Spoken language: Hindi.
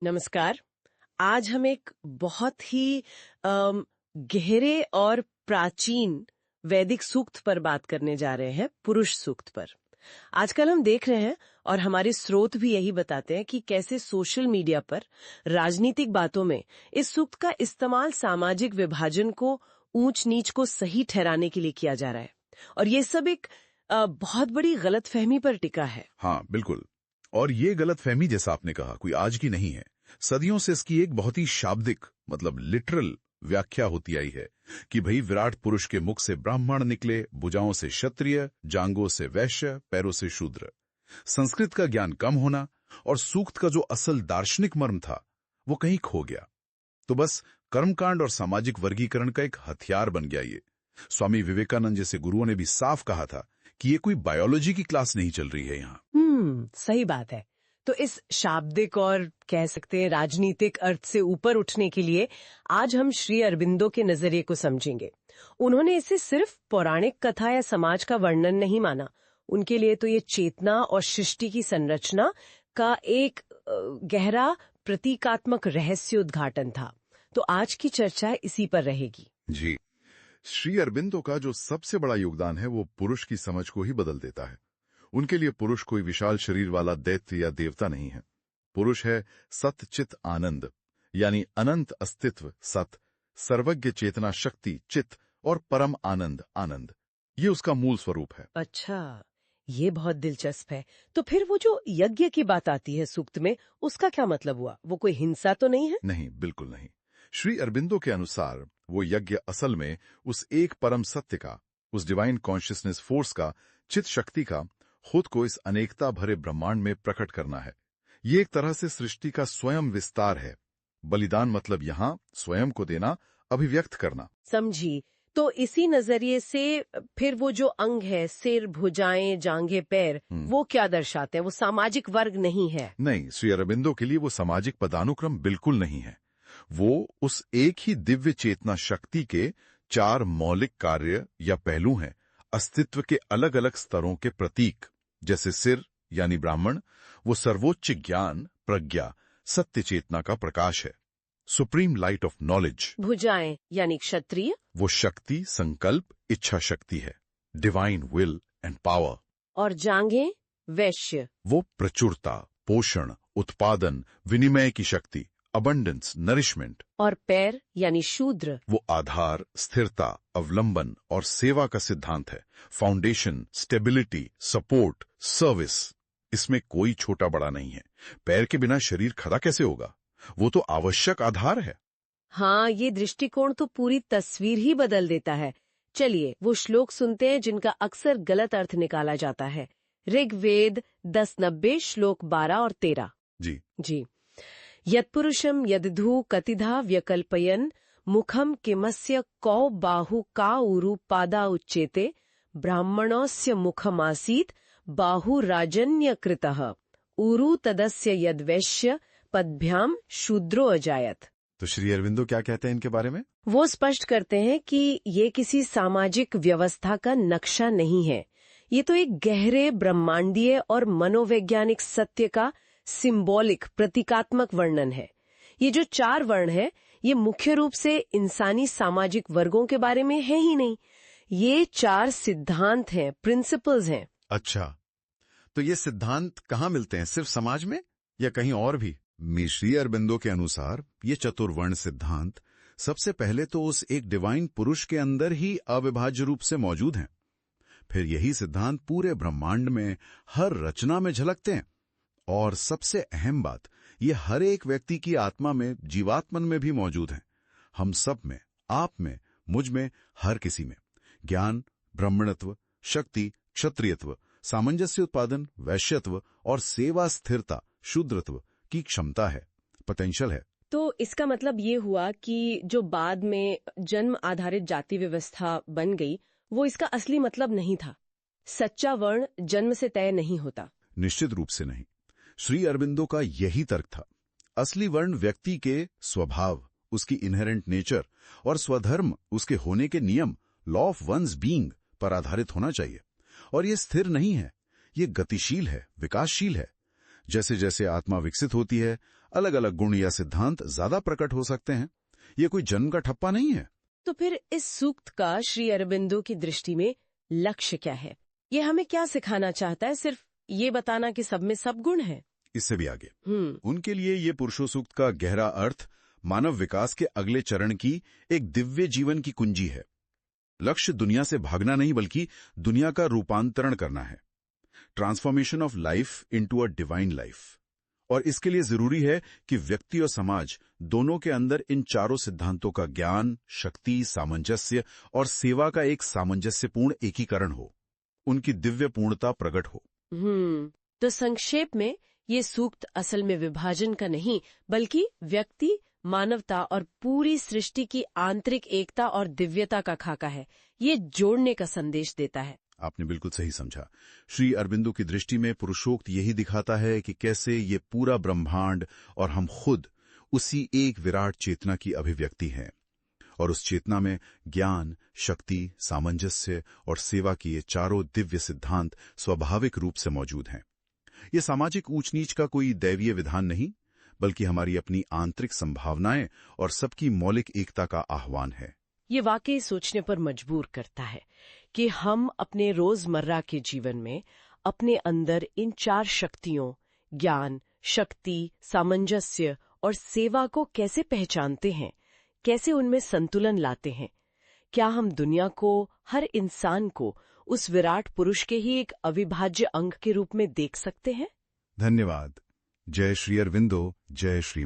नमस्कार। आज हम एक बहुत ही गहरे और प्राचीन वैदिक सूक्त पर बात करने जा रहे हैं, पुरुष सूक्त पर। आजकल हम देख रहे हैं और हमारे स्रोत भी यही बताते हैं कि कैसे सोशल मीडिया पर राजनीतिक बातों में इस सूक्त का इस्तेमाल सामाजिक विभाजन को, ऊंच नीच को सही ठहराने के लिए किया जा रहा है। और ये सब एक बहुत बड़ी गलतफहमी पर टिका है। हाँ, बिल्कुल। और ये गलतफहमी, जैसा आपने कहा, कोई आज की नहीं है। सदियों से इसकी एक बहुत ही शाब्दिक, मतलब लिटरल व्याख्या होती आई है कि भाई विराट पुरुष के मुख से ब्राह्मण निकले, भुजाओं से क्षत्रिय, जांघों से वैश्य, पैरों से शूद्र। संस्कृत का ज्ञान कम होना और सूक्त का जो असल दार्शनिक मर्म था वो कहीं खो गया। तो बस कर्मकांड और सामाजिक वर्गीकरण का एक हथियार बन गया ये। स्वामी विवेकानंद जैसे गुरुओं ने भी साफ कहा था कि ये कोई बायोलॉजी की क्लास नहीं चल रही है यहाँ। सही बात है। तो इस शाब्दिक और कह सकते हैं राजनीतिक अर्थ से ऊपर उठने के लिए आज हम श्री अरबिंदो के नजरिए को समझेंगे। उन्होंने इसे सिर्फ पौराणिक कथा या समाज का वर्णन नहीं माना। उनके लिए तो ये चेतना और सृष्टि की संरचना का एक गहरा प्रतीकात्मक रहस्य उद्घाटन था। तो आज की चर्चा इसी पर रहेगी। जी, श्री अरबिंदो का जो सबसे बड़ा योगदान है वो पुरुष की समझ को ही बदल देता है। उनके लिए पुरुष कोई विशाल शरीर वाला दैत्य या देवता नहीं है। पुरुष है सत चित आनंद, यानी अनंत अस्तित्व सत, सर्वज्ञ चेतना शक्ति चित और परम आनंद आनंद। ये उसका मूल स्वरूप है। अच्छा, ये बहुत दिलचस्प है। तो फिर वो जो यज्ञ की बात आती है सूक्त में, उसका क्या मतलब हुआ? वो कोई हिंसा तो नहीं है? नहीं, बिल्कुल नहीं। श्री अरबिंदो के अनुसार वो यज्ञ असल में उस एक परम सत्य का, उस डिवाइन कॉन्शियसनेस फोर्स का, चित शक्ति का, खुद को इस अनेकता भरे ब्रह्मांड में प्रकट करना है। ये एक तरह से सृष्टि का स्वयं विस्तार है। बलिदान मतलब यहाँ स्वयं को देना, अभिव्यक्त करना। समझी। तो इसी नजरिए से फिर वो जो अंग है, सिर, भुजाएं, जांघें, पैर, वो क्या दर्शाते हैं? वो सामाजिक वर्ग नहीं है? नहीं, श्री अरबिंदो के लिए वो सामाजिक पदानुक्रम बिल्कुल नहीं है। वो उस एक ही दिव्य चेतना शक्ति के चार मौलिक कार्य या पहलू हैं, अस्तित्व के अलग अलग स्तरों के प्रतीक। जैसे सिर यानी ब्राह्मण, वो सर्वोच्च ज्ञान, प्रज्ञा, सत्य चेतना का प्रकाश है, सुप्रीम लाइट ऑफ नॉलेज। भुजाएं यानी क्षत्रिय, वो शक्ति, संकल्प, इच्छा शक्ति है, डिवाइन विल एंड पावर। और जांघें वैश्य, वो प्रचुरता, पोषण, उत्पादन, विनिमय की शक्ति, अबंडेंस, नरिशमेंट। और पैर यानी शूद्र, वो आधार, स्थिरता, अवलंबन और सेवा का सिद्धांत है, फाउंडेशन, स्टेबिलिटी, सपोर्ट, सर्विस। इसमें कोई छोटा बड़ा नहीं है। पैर के बिना शरीर खड़ा कैसे होगा? वो तो आवश्यक आधार है। हाँ, ये दृष्टिकोण तो पूरी तस्वीर ही बदल देता है। चलिए वो श्लोक सुनते हैं जिनका अक्सर गलत अर्थ निकाला जाता है। ऋग्वेद 10:90 श्लोक 12 और 13। जी। यत्पुरुषम यदधु कतिधा व्यकल्पयन मुखम किमस्य कौ बाहु का उरु पादा उच्चेते ब्राह्मणस्य मुखमासीत बाहु राजन्यकृतः उरु तदस्य यद्वैश्य पद्भ्याम शूद्रो अजायत। तो श्री अरविंदो क्या कहते हैं इनके बारे में? वो स्पष्ट करते हैं कि ये किसी सामाजिक व्यवस्था का नक्शा नहीं है। ये तो एक गहरे ब्रह्मांडीय और मनोवैज्ञानिक सत्य का सिंबॉलिक, प्रतीकात्मक वर्णन है। ये जो चार वर्ण है, ये मुख्य रूप से इंसानी सामाजिक वर्गों के बारे में है ही नहीं। ये चार सिद्धांत हैं, प्रिंसिपल्स हैं। अच्छा, तो ये सिद्धांत कहाँ मिलते हैं? सिर्फ समाज में या कहीं और भी? श्री अरबिंदो के अनुसार ये चतुर्वर्ण सिद्धांत सबसे पहले तो उस एक डिवाइन पुरुष के अंदर ही अविभाज्य रूप से मौजूद हैं। फिर यही सिद्धांत पूरे ब्रह्मांड में हर रचना में झलकते हैं। और सबसे अहम बात, ये हर एक व्यक्ति की आत्मा में, जीवात्मन में भी मौजूद हैं। हम सब में, आप में, मुझ में, हर किसी में ज्ञान, ब्राह्मणत्व, शक्ति, क्षत्रियत्व, सामंजस्य उत्पादन, वैश्यत्व और सेवा, स्थिरता, शूद्रत्व की क्षमता है, पोटेंशियल है। तो इसका मतलब ये हुआ कि जो बाद में जन्म आधारित जाति व्यवस्था बन गई, वो इसका असली मतलब नहीं था। सच्चा वर्ण जन्म से तय नहीं होता। निश्चित रूप से नहीं। श्री अरबिंदो का यही तर्क था। असली वर्ण व्यक्ति के स्वभाव, उसकी इनहेरेंट नेचर और स्वधर्म, उसके होने के नियम, लॉ ऑफ वंस बीइंग पर आधारित होना चाहिए। और ये स्थिर नहीं है, ये गतिशील है, विकासशील है। जैसे जैसे आत्मा विकसित होती है, अलग अलग गुण या सिद्धांत ज्यादा प्रकट हो सकते हैं। ये कोई जन्म का ठप्पा नहीं है। तो फिर इस सूक्त का श्री अरबिंदो की दृष्टि में लक्ष्य क्या है? ये हमें क्या सिखाना चाहता है? सिर्फ ये बताना कि सब में सब गुण है? इससे भी आगे उनके लिए ये पुरुषो सूक्त का गहरा अर्थ मानव विकास के अगले चरण की एक दिव्य जीवन की कुंजी है। लक्ष्य दुनिया से भागना नहीं, बल्कि दुनिया का रूपांतरण करना है। Transformation of life into a divine life. और इसके लिए जरूरी है कि व्यक्ति और समाज दोनों के अंदर इन चारों सिद्धांतों का ज्ञान, शक्ति, सामंजस्य और सेवा का एक सामंजस्यपूर्ण एकीकरण हो, उनकी दिव्य पूर्णता प्रकट हो। तो संक्षेप में ये सूक्त असल में विभाजन का नहीं, बल्कि व्यक्ति, मानवता और पूरी सृष्टि की आंतरिक एकता और दिव्यता का खाका है। ये जोड़ने का संदेश देता है। आपने बिल्कुल सही समझा। श्री अरबिंदो की दृष्टि में पुरुषोक्त यही दिखाता है कि कैसे ये पूरा ब्रह्मांड और हम खुद उसी एक विराट चेतना की अभिव्यक्ति हैं, और उस चेतना में ज्ञान, शक्ति, सामंजस्य और सेवा की ये चारों दिव्य सिद्धांत स्वाभाविक रूप से मौजूद हैं। ये सामाजिक ऊंच नीच का कोई दैवीय विधान नहीं, बल्कि हमारी अपनी आंतरिक संभावनाएं और सबकी मौलिक एकता का आह्वान है। ये वाकई सोचने पर मजबूर करता है कि हम अपने रोजमर्रा के जीवन में अपने अंदर इन चार शक्तियों, ज्ञान, शक्ति, सामंजस्य और सेवा को कैसे पहचानते हैं, कैसे उनमें संतुलन लाते हैं। क्या हम दुनिया को, हर इंसान को उस विराट पुरुष के ही एक अविभाज्य अंग के रूप में देख सकते हैं? धन्यवाद। जय श्री अरविंदो, जय श्री